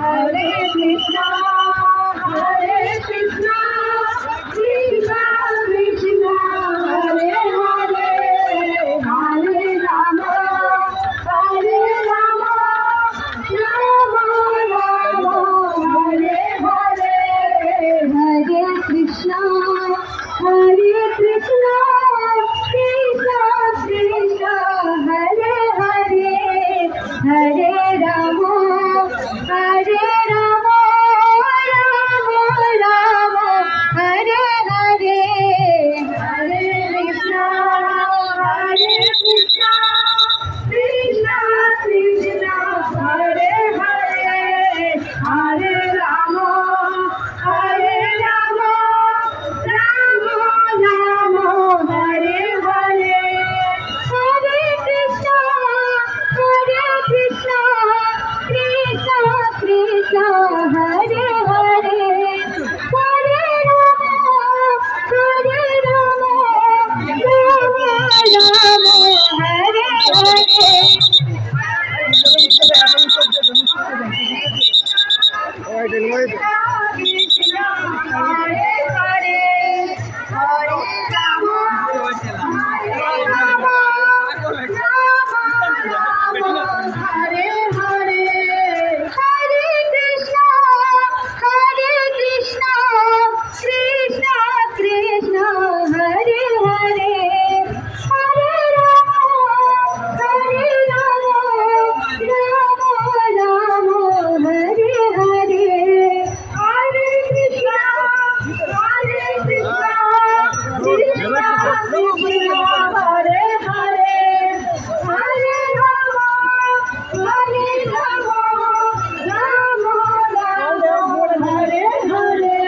Hare Krishna, Hare Krishna, Krishna Krishna, Hare Hare, Hare Rama, Hare Rama, Rama Rama, Hare Hare, Hare Krishna, Hare Krishna, Krishna Krishna, Hare Hare, Hare Rama, Hare Rama, Rama Rama, Hare Hare, Hare Krishna, Hare Krishna, Krishna Krishna, Hare Hare, Hare Rama, Hare Rama, Rama Rama, Hare Hare, Hare Krishna, Hare Krishna, Krishna Krishna, Hare Hare, Hare Rama, Hare Rama, Rama Rama, Hare Hare. Krishna, Hare Hare, Hare Rama, Hare Rama, Rama Rama, Hare Hare, Hare Krishna, Hare Krishna, Krishna Krishna, Hare Hare, Hare Rama, Hare Rama, Rama Rama, Hare Hare, Hare Krishna, Hare Krishna, Krishna Krishna, Hare Hare, Hare Rama, Hare Rama, Rama Rama, Hare Hare,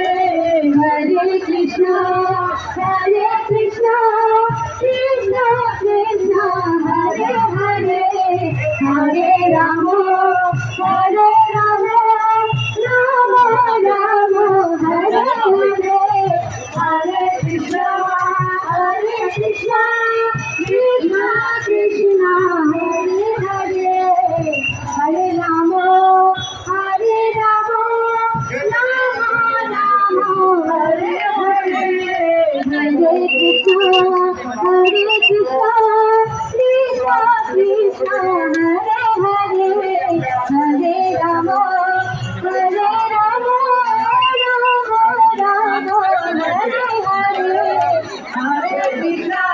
Hare Krishna, Hare Krishna, Krishna Krishna, Hare Hare, Hare Rama, Hare Rama, Rama Rama, Hare Hare, Hare Krishna, Hare Krishna, Krishna Krishna, Hare Hare, Hare Rama, Hare Rama, Rama Rama, Hare Hare, Hare Krishna, Hare Krishna, Krishna Krishna, Hare Hare, Hare Rama, Hare Rama, Rama Rama, Hare Hare, Hare Krishna,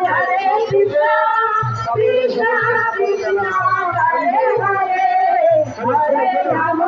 Hare Krishna, Krishna Krishna, Hare Hare, Hare Rama,